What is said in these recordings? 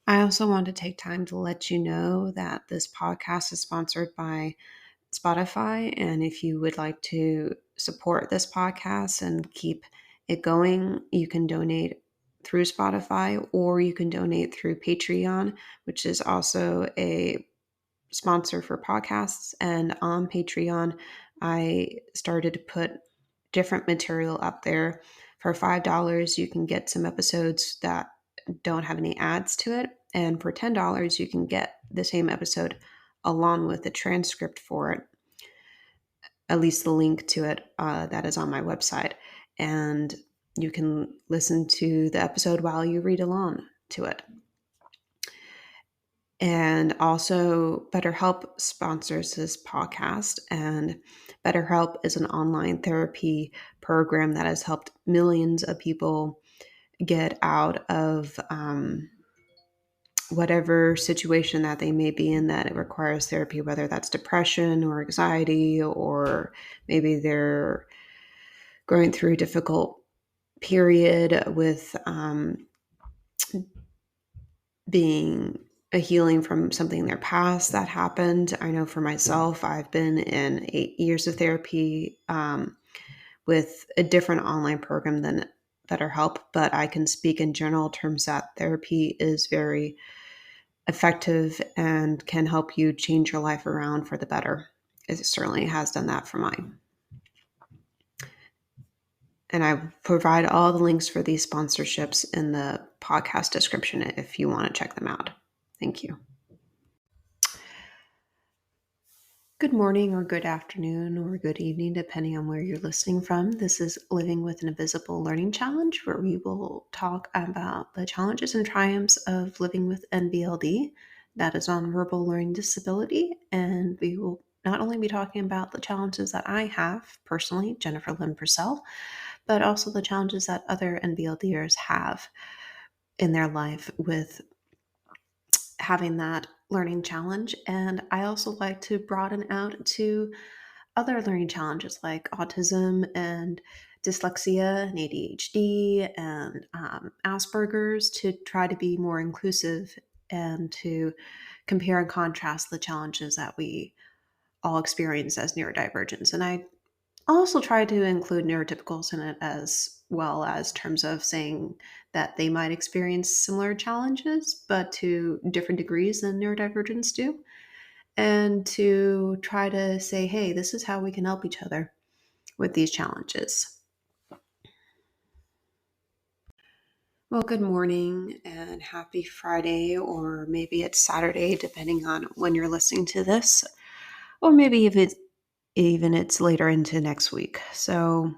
I also want to take time to let you know that this podcast is sponsored by Spotify. And if you would like to support this podcast and keep it going, you can donate through Spotify or you can donate through Patreon, which is also a sponsor for podcasts. And on Patreon, I started to put different material up there. For $5, you can get some episodes that don't have any ads to it. And for $10, you can get the same episode along with the transcript for it, at least the link to it that is on my website. And you can listen to the episode while you read along to it. And also, BetterHelp sponsors this podcast. And BetterHelp is an online therapy program that has helped millions of people get out of whatever situation that they may be in that it requires therapy, whether that's depression or anxiety, or maybe they're going through a difficult period with being a healing from something in their past that happened. I know for myself, I've been in 8 years of therapy with a different online program than BetterHelp, but I can speak in general terms that therapy is very effective and can help you change your life around for the better. It certainly has done that for mine. And I provide all the links for these sponsorships in the podcast description if you want to check them out. Thank you. Good morning or good afternoon or good evening, depending on where you're listening from. This is Living with an Invisible Learning Challenge, where we will talk about the challenges and triumphs of living with NBLD, that is nonverbal learning disability. And we will not only be talking about the challenges that I have personally, Jennifer Lynn Purcell, but also the challenges that other NBLDers have in their life with having that learning challenge. And I also like to broaden out to other learning challenges like autism and dyslexia and ADHD and Asperger's, to try to be more inclusive and to compare and contrast the challenges that we all experience as neurodivergents. And I also try to include neurotypicals in it, as well as terms of saying that they might experience similar challenges, but to different degrees than neurodivergents do. And to try to say, hey, this is how we can help each other with these challenges. Well, good morning and happy Friday, or maybe it's Saturday, depending on when you're listening to this, or maybe if it's later into next week. So,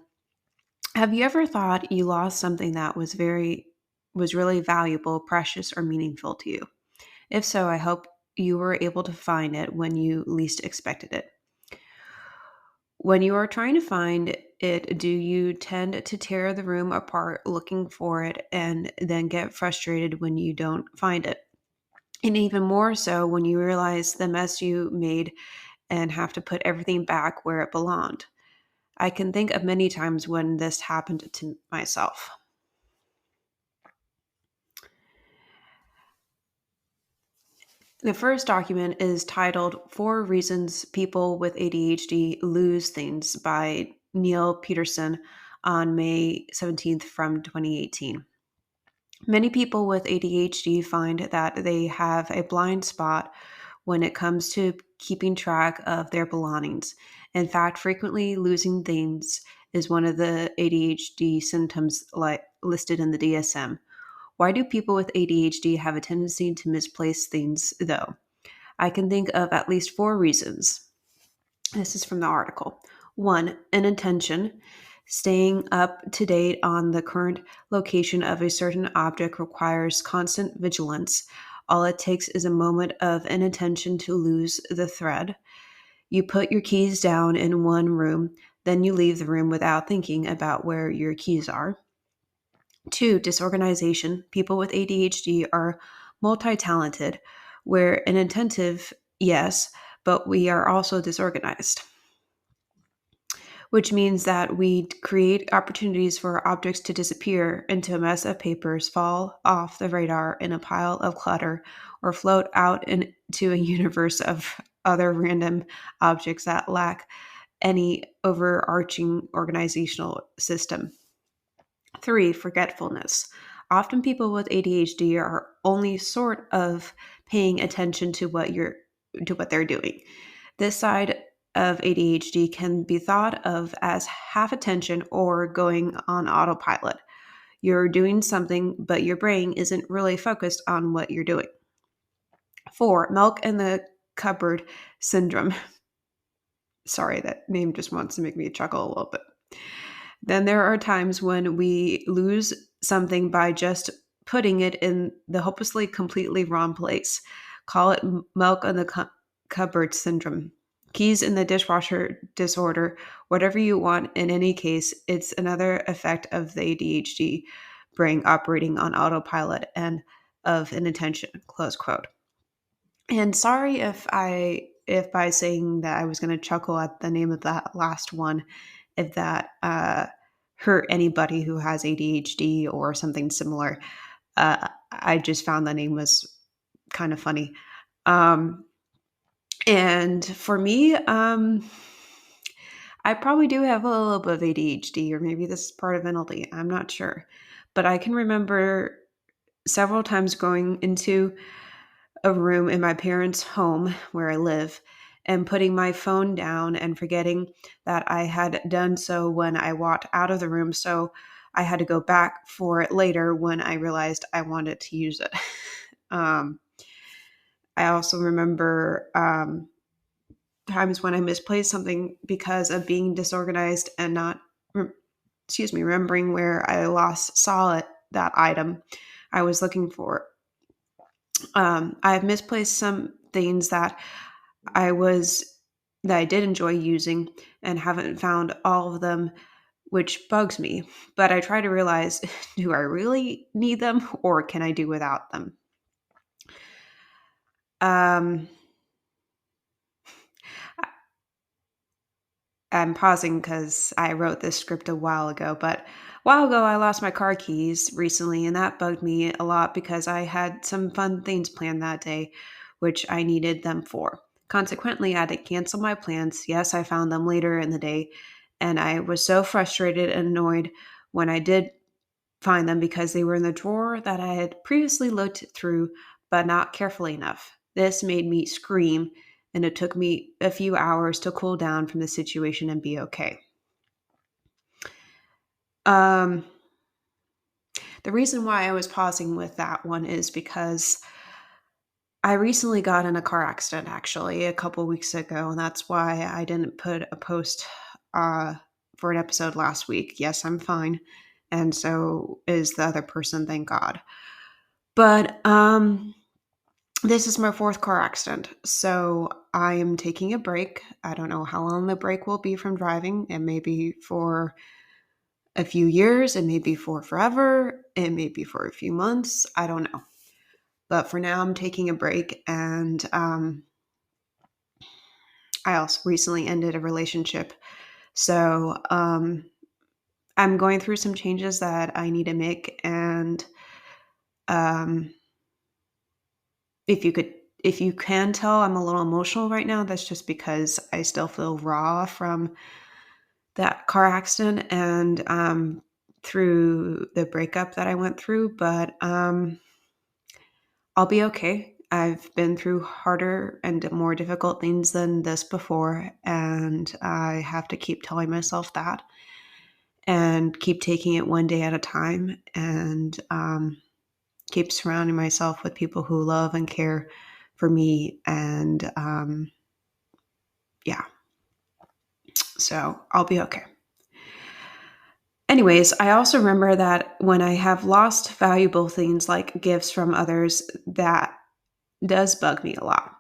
have you ever thought you lost something that was really valuable, precious, or meaningful to you? If so, I hope you were able to find it when you least expected it. When you are trying to find it, do you tend to tear the room apart looking for it and then get frustrated when you don't find it? And even more so when you realize the mess you made and have to put everything back where it belonged. I can think of many times when this happened to myself. The first document is titled Four Reasons People with ADHD Lose Things by Neil Peterson on May 17th from 2018. Many people with ADHD find that they have a blind spot when it comes to keeping track of their belongings. In fact, frequently losing things is one of the ADHD symptoms listed in the DSM. Why do people with ADHD have a tendency to misplace things, though? I can think of at least four reasons. This is from the article. One, inattention. Staying up to date on the current location of a certain object requires constant vigilance. All it takes is a moment of inattention to lose the thread. You put your keys down in one room, then you leave the room without thinking about where your keys are. Two, disorganization. People with ADHD are multi-talented. We're inattentive, yes, but we are also disorganized. which means that we create opportunities for objects to disappear into a mess of papers, fall off the radar in a pile of clutter, or float out into a universe of other random objects that lack any overarching organizational system. Three, forgetfulness. Often people with ADHD are only sort of paying attention to what they're doing. This side of ADHD can be thought of as half attention or going on autopilot. You're doing something, but your brain isn't really focused on what you're doing. Four, milk in the cupboard syndrome. Sorry, that name just wants to make me chuckle a little bit. Then there are times when we lose something by just putting it in the hopelessly completely wrong place. Call it milk in the cupboard syndrome. Keys in the dishwasher disorder, whatever you want. In any case, it's another effect of the ADHD brain operating on autopilot and of inattention. Close quote. And sorry if by saying that I was going to chuckle at the name of that last one, if that hurt anybody who has ADHD or something similar. I just found the name was kind of funny. And for me, I probably do have a little bit of ADHD, or maybe this is part of NLD. I'm not sure. But I can remember several times going into a room in my parents' home where I live and putting my phone down and forgetting that I had done so when I walked out of the room. So I had to go back for it later when I realized I wanted to use it. um, I also remember times when I misplaced something because of being disorganized and not, remembering where I last saw that item I was looking for. I've misplaced some things that I did enjoy using and haven't found all of them, which bugs me. But I try to realize, do I really need them or can I do without them? Um, I'm pausing because I wrote this script a while ago, but a while ago I lost my car keys recently, and that bugged me a lot because I had some fun things planned that day, which I needed them for. Consequently, I had to cancel my plans. Yes, I found them later in the day, and I was so frustrated and annoyed when I did find them because they were in the drawer that I had previously looked through, but not carefully enough. This made me scream, and it took me a few hours to cool down from the situation and be okay. Um, the reason why I was pausing with that one is because I recently got in a car accident actually a couple weeks ago, and that's why I didn't put a post uh, for an episode last week. Yes, I'm fine, and so is the other person, thank God. But this is my fourth car accident, so I am taking a break. I don't know how long the break will be from driving. It may be for a few years, it may be for forever, it may be for a few months. I don't know. But for now, I'm taking a break, and I also recently ended a relationship. So I'm going through some changes that I need to make, and um, if you could if you can tell I'm a little emotional right now, that's just because I still feel raw from that car accident and through the breakup that I went through. But I'll be okay. I've been through harder and more difficult things than this before, and I have to keep telling myself that and keep taking it one day at a time, and keep surrounding myself with people who love and care for me. And yeah, so I'll be okay. Anyways, I also remember that when I have lost valuable things like gifts from others, that does bug me a lot.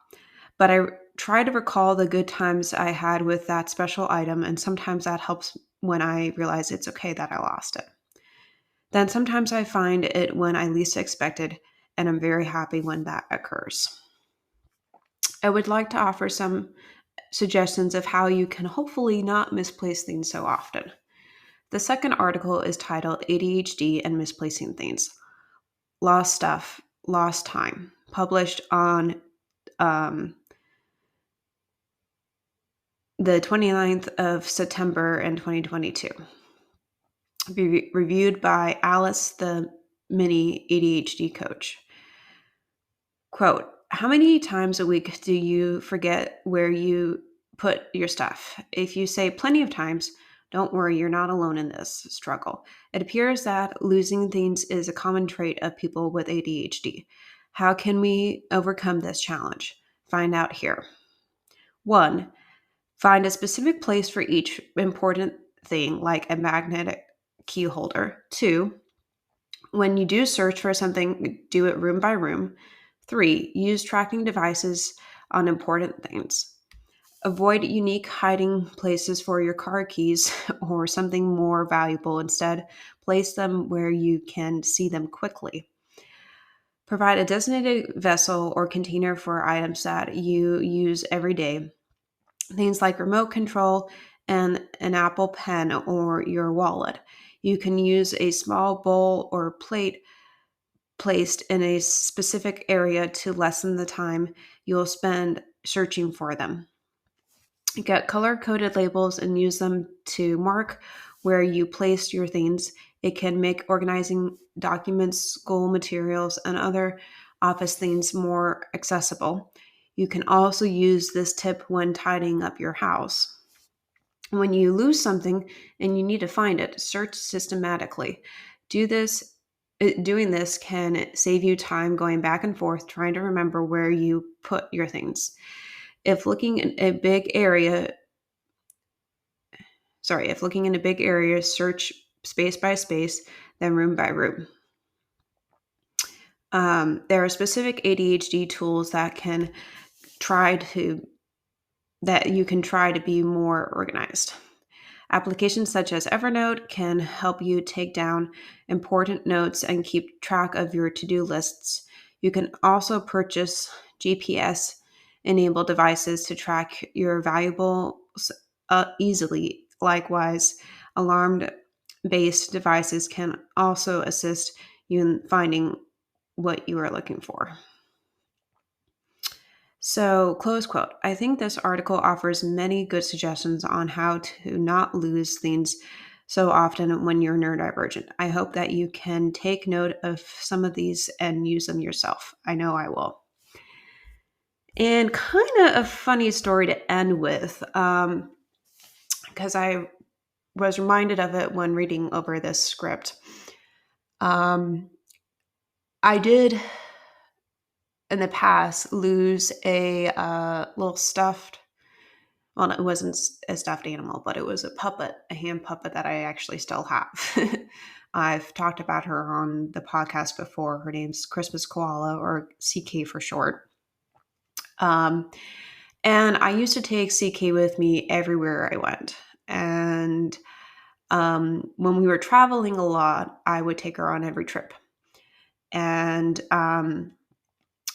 But I try to recall the good times I had with that special item, and sometimes that helps when I realize it's okay that I lost it. Then sometimes I find it when I least expect it, and I'm very happy when that occurs. I would like to offer some suggestions of how you can hopefully not misplace things so often. The second article is titled ADHD and Misplacing Things: Lost Stuff, Lost Time, published on um, the 29th of September in 2022. Reviewed by Alice, the mini ADHD coach. Quote, how many times a week do you forget where you put your stuff? If you say plenty of times, don't worry, you're not alone in this struggle. It appears that losing things is a common trait of people with ADHD. How can we overcome this challenge? Find out here. 1. Find a specific place for each important thing, like a magnetic key holder. 2. When you do search for something, do it room by room. 3. Use tracking devices on important things. Avoid unique hiding places for your car keys or something more valuable. Instead, place them where you can see them quickly. Provide a designated vessel or container for items that you use every day. Things like remote control and an Apple Pen or your wallet. You can use a small bowl or plate placed in a specific area to lessen the time you'll spend searching for them. Get color coded labels and use them to mark where you placed your things. It can make organizing documents, school materials, and other office things more accessible. You can also use this tip when tidying up your house. When you lose something and you need to find it, search systematically. Do this Doing this can save you time going back and forth trying to remember where you put your things. If looking in a big area, if looking in a big area, search space by space, then room by room. There are specific ADHD tools that you can try to be more organized. Applications such as Evernote can help you take down important notes and keep track of your to-do lists. You can also purchase GPS enabled devices to track your valuables easily. Likewise, alarmed based devices can also assist you in finding what you are looking for. So, close quote. I think this article offers many good suggestions on how to not lose things so often when you're neurodivergent. I hope that you can take note of some of these and use them yourself. I know I will. And kind of a funny story to end with, because I was reminded of it when reading over this script. I did in the past lose a little stuffed, well, it wasn't a stuffed animal, but it was a puppet, a hand puppet that I actually still have. I've talked about her on the podcast before. Her name's Christmas Koala, or CK for short. Um, and I used to take CK with me everywhere I went. And when we were traveling a lot, I would take her on every trip. And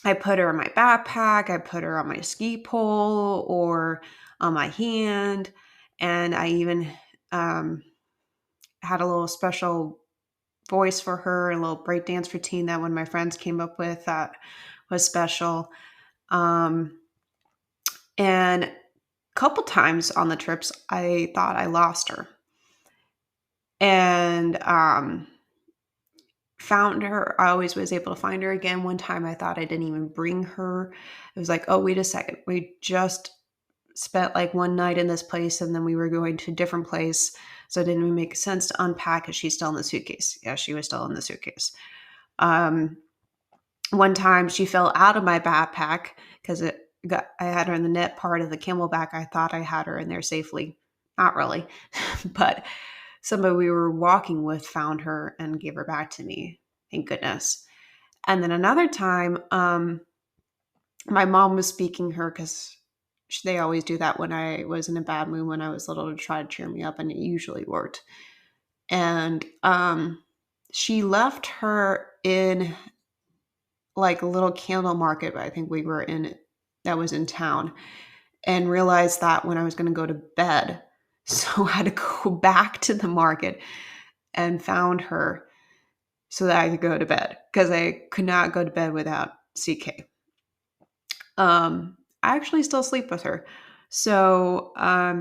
I put her in my backpack, I put her on my ski pole or on my hand, and I even had a little special voice for her, a little breakdance routine that when my friends came up with that was special. And a couple times on the trips, I thought I lost her. And found her. I always was able to find her again. One time I thought I didn't even bring her. It was like, oh, wait a second. We just spent like one night in this place and then we were going to a different place. So it didn't even make sense to unpack. Is she still in the suitcase? Yeah, she was still in the suitcase. One time she fell out of my backpack because I had her in the net part of the camelback. I thought I had her in there safely. Not really. But somebody we were walking with found her and gave her back to me. Thank goodness. And then another time, my mom was speaking her because they always do that when I was in a bad mood when I was little to try to cheer me up, and it usually worked. And she left her in like a little candle market, I think we were in, that was in town. and realized that when I was going to go to bed. So I had to go back to the market and found her so that I could go to bed because I could not go to bed without CK. I actually still sleep with her. So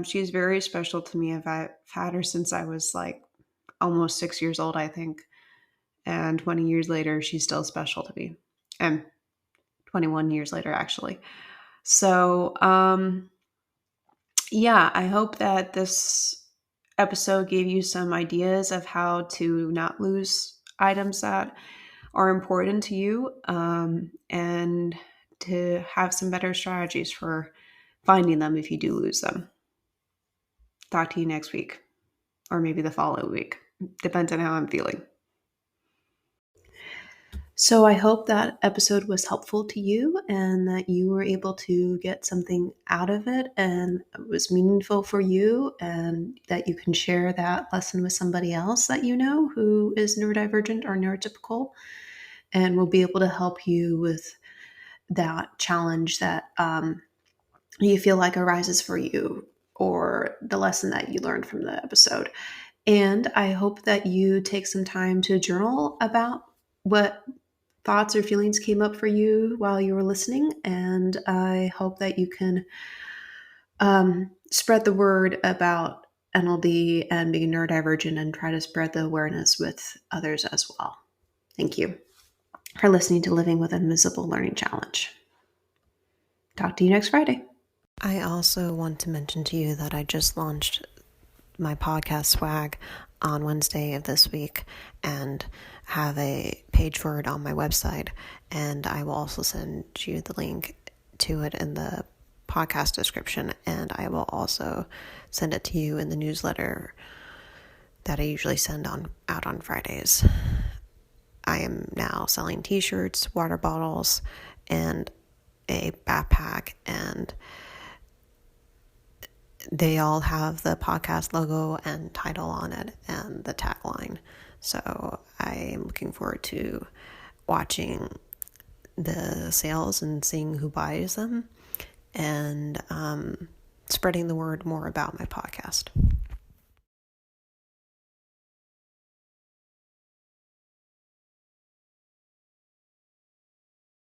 she's very special to me. I've had her since I was like almost 6 years old, I think. And 20 years later, she's still special to me. And 21 years later, actually. So, yeah, I hope that this episode gave you some ideas of how to not lose items that are important to you, and to have some better strategies for finding them if you do lose them. Talk to you next week, or maybe the following week. Depends on how I'm feeling. So I hope that episode was helpful to you and that you were able to get something out of it and it was meaningful for you, and that you can share that lesson with somebody else that you know who is neurodivergent or neurotypical and will be able to help you with that challenge that you feel like arises for you, or the lesson that you learned from the episode. And I hope that you take some time to journal about what thoughts or feelings came up for you while you were listening. And I hope that you can spread the word about NLD and being neurodivergent and try to spread the awareness with others as well. Thank you for listening to Living with an Invisible Learning Challenge. Talk to you next Friday. I also want to mention to you that I just launched my podcast swag on Wednesday of this week and have a page for it on my website, and I will also send you the link to it in the podcast description, and I will also send it to you in the newsletter that I usually send out on Fridays. I am now selling t-shirts, water bottles, and a backpack, and they all have the podcast logo and title on it and the tagline. So I am looking forward to watching the sales and seeing who buys them, and spreading the word more about my podcast.